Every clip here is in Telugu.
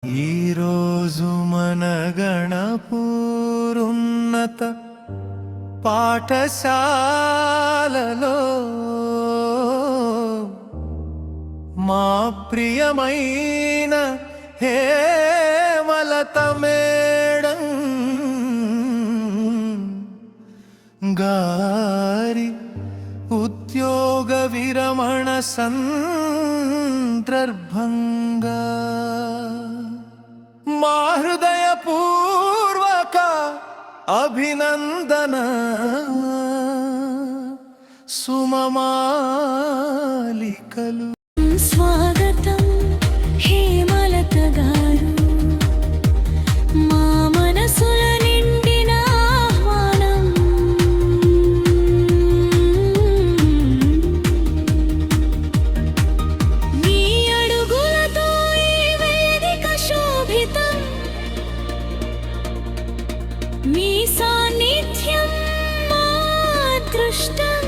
ఈరోజు మన గణపూరున్నత పాఠశాలలో మా ప్రియమైన హేమలత మేడం గారి ఉద్యోగ విరమణ సందర్భంగా మా హృదయపూర్వక అభినందన సుమమాలికలు. స్వాగతం హేమలత గారు, మా మనసుల నిండిన ఆహ్వానం. మీ అడుగులతో ఈ వేదిక శోభితం, మీ సాన్నిధ్యం మా అదృష్టం.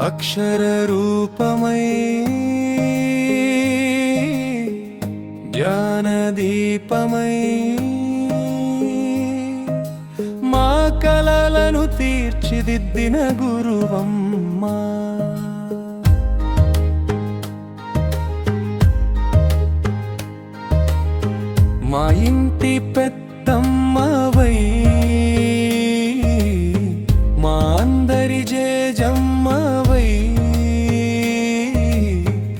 అక్షర రూపమై జ్ఞాన దీపమై మా కలలను తీర్చిదిద్దిన గురువమ్మ. మా ఇంటి పెద్దమ్మవై మా అందరి జేజమ్మవై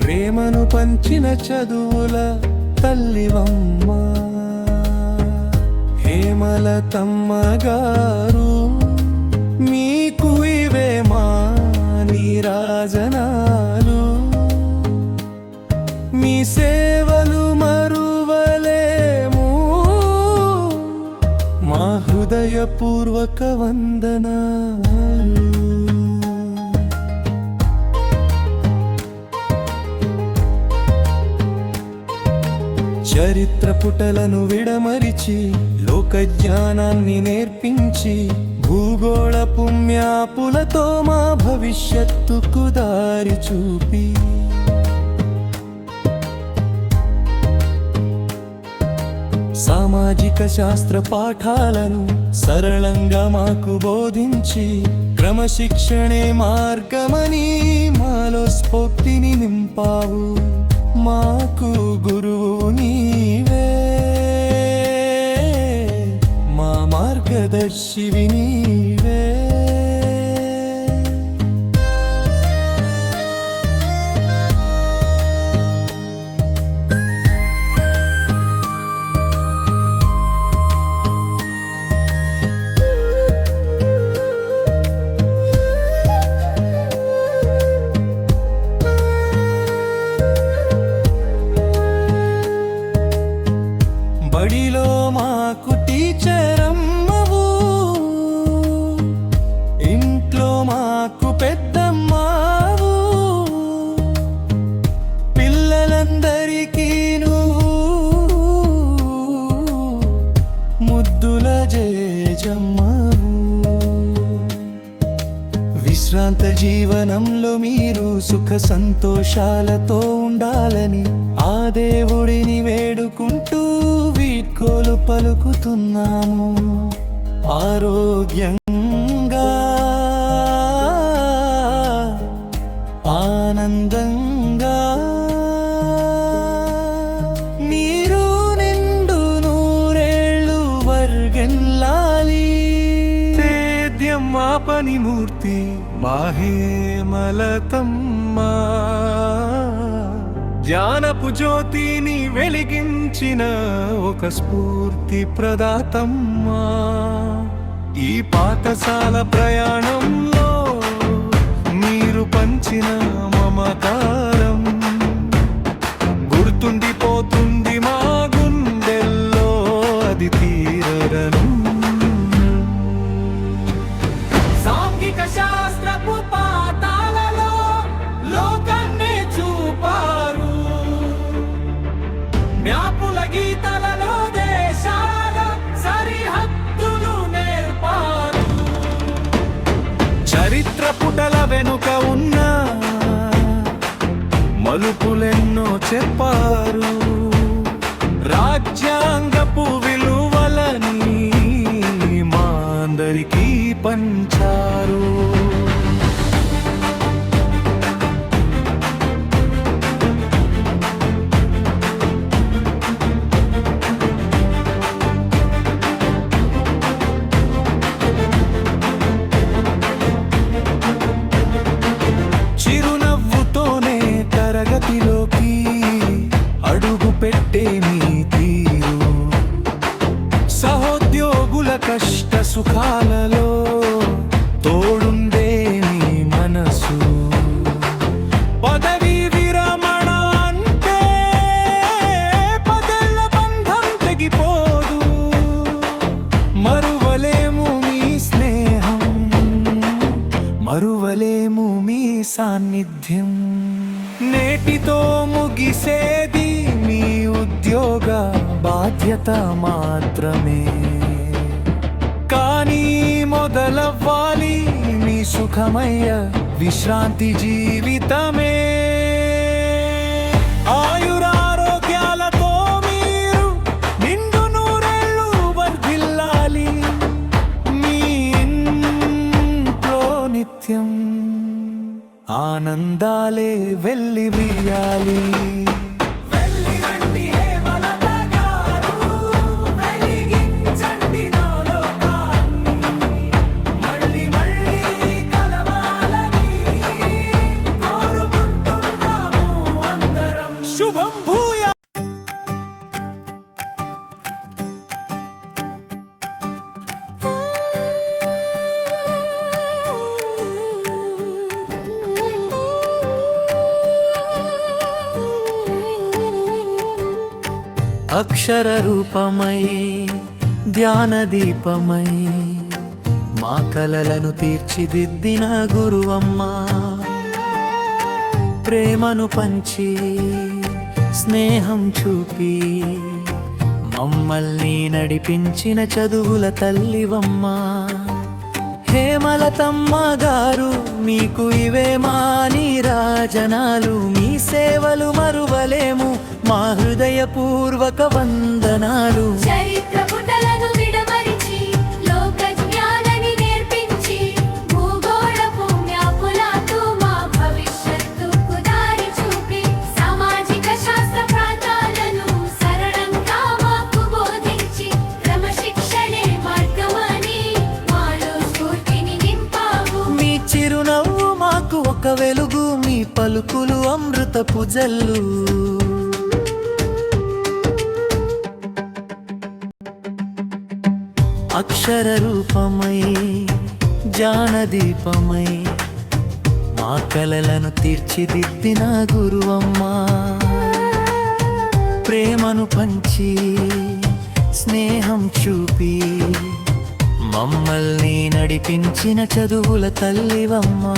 ప్రేమను పంచిన చదువుల తల్లివమ్మ. హేమలతమ్మ గారు మీకు ఇవే మా నీరాజనాలు. మీ సేవలు మరువలేము, మా హృదయపూర్వక వందనాలు. చరిత్ర పుటలను విడమరిచి లోక జ్ఞానాన్ని నేర్పించి భూగోళ పుణ్యాపులతో మా భవిష్యత్తుకు దారి చూపి సామాజిక శాస్త్ర పాఠాలను సరళంగా మాకు బోధించి క్రమశిక్షణే మార్గమని మాలో స్ఫూర్తిని నింపావు. మాకు గురువు నీవే, మా మార్గదర్శివి నీవే. బడిలో మాకు టీచరమ్మవు, ఇంట్లో మాకు పెద్దమ్మావు. పిల్లలందరికీ ముద్దుల జేజమ్మవు. విశ్రాంత జీవనంలో మీరు సుఖ సంతోషాలతో ఉండాలని ఆ దేవుడిని వేడుకుంటూ వీడ్కోలు పలుకుతున్నాము. ఆరోగ్యంగా ఆనందంగా మీరు నిండు నూరేళ్ళు వర్గెల్లాలి. సేద్యమ్మా పనిమూర్తి మా హేమలతమ్మ, జ్ఞానపు జ్యోతిని వెలిగించిన ఒక స్ఫూర్తి ప్రదాతమ్మా. ఈ పాఠశాల ప్రయాణంలో మీరు పంచిన మమకారం గుర్తుండిపోతుంది మా గుండెల్లో, అది తీరను. సాంఘిక శాస్త్రపు పాఠాలలో పుటల వెనుక ఉన్న మలుపులెన్నో చెప్పారు. రాజ్యాంగపు విలువలని మా అందరికీ పంచారు. చిరునవ్వుతోనే తరగతిలోకి అడుగు పెట్టే మీ తీరు, సహోద్యోగుల కష్ట సుఖాలలో తోడుండే మీ మనసు, పదవీ విరమణ అంటే పదేళ్ల బంధం తెగిపోదు. మరువలేము మీ స్నేహం, మరువలేము మీ సాన్నిధ్యం. నేటితో ముగిసేది మీ ఉద్యోగ బాధ్యత మాత్రమే, కానీ మొదలవ్వాలి మీ సుఖమయ్య విశ్రాంతి జీవితమే. ఆయురారోగ్యాలతో మీరు నిండు నూరేళ్ళు వర్ధిల్లాలి. మీ ఇంట్లో నిత్యం ఆనందాలే వెల్లివిరియాలి. శుభం భూయా. అక్షర రూపమై ధ్యాన దీపమై మా కలలను తీర్చిదిద్దిన గురువమ్మా, ప్రేమను పంచి స్నేహం చూపి మమ్మల్ని నడిపించిన చదువుల తల్లివమ్మా. హేమలతమ్మ గారు మీకు ఇవే మా నీరాజనాలు. మీ సేవలు మరువలేము, మా హృదయపూర్వక వందనాలు. చరిత్ర పుటలను విడమరిచి లోక జ్ఞానాన్ని నేర్పించి భూగోళపు మ్యాపులతో మా భవిష్యత్తుకు దారి చూపి సామాజిక శాస్త్ర ప్రాంతాలను సరళంగా మాకు బోధించి క్రమశిక్షణే మార్గమని మాలో స్ఫూర్తిని నింపావు. మీ చిరునవ్వు మాకు ఒక వెలుగు, మీ పలుకులు అమృతపు జల్లు. అక్షర రూపమై జానదీపమై మా కలలను తీర్చిదిద్దిన గురువమ్మా, ప్రేమను పంచి స్నేహం చూపి మమ్మల్ని నడిపించిన చదువుల తల్లివమ్మా.